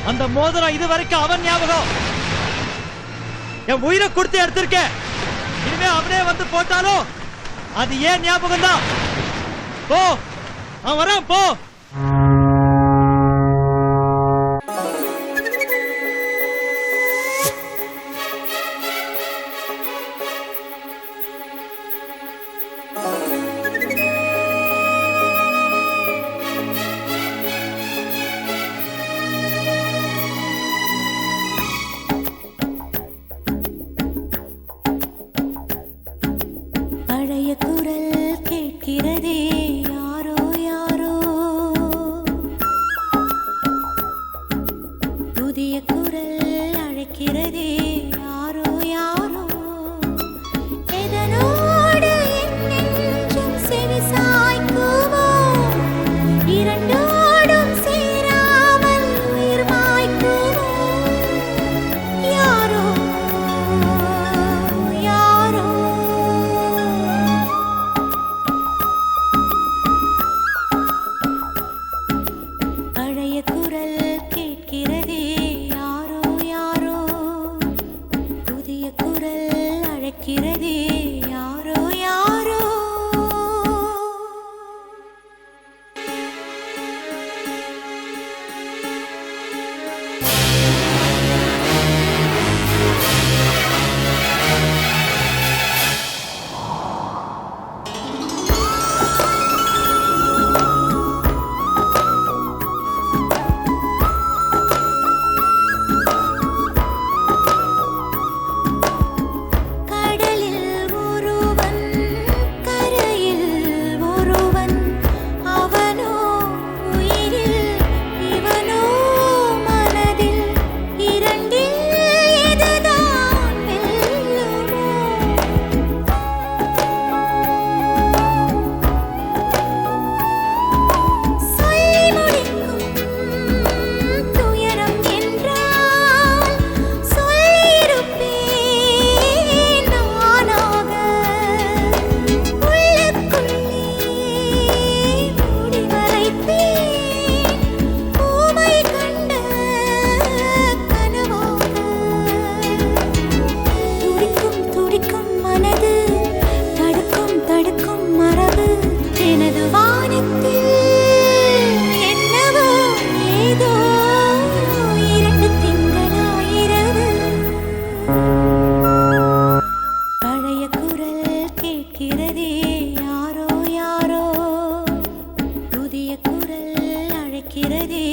அந்த மோதிரம் இது வரைக்கும் அவன் ஞாபகம். என் உயிரை கொடுத்து எடுத்திருக்கேன். இனிமே அவனே வந்து போட்டாலும் அது ஏன் ஞாபகம் தான். போ, அவன் வரான், போ. பழைய குரல் கேட்கிறதே, யாரோ யாரோ. புதிய குரல் அழைக்கிறதே, யாரோ யாரோ. எதனோடு என் நெஞ்சம் செவிசாய்க்குமோ, இரண்டோடும் சேராமல் உயிர் மாய்க்குமோ. யாரோ யாரோ. பழைய குரல் கேட்கிறதே, யாரோ யாரோ. புதிய குரல் அழைக்கிறதே, யாரோ யாரோ. கடலில் ஒருவன், கரையில் ஒருவன். அவனோ உயிரில், இவனோ மனதில். இரண்டில் எதுதான் வெல்லுமோ? சொல்லி முடிக்கும் துயரம் என்றால் சொல்லியிருப்பேன் நானாக. உள்ளுக்குள்ளே மூடி மறைத்தேன், ஊமை கண்ட கனவாக. துடிக்கும் துடிக்கும் மனது, தடுக்கும் தடுக்கும் மரபு. எனது வானத்தில் என்னவோ ஏதோ இரண்டு திங்களாயிரவு. பழைய குரல் கேட்கிறதே, யாரோ யாரோ. புதிய குரல் அழைக்கிறதே,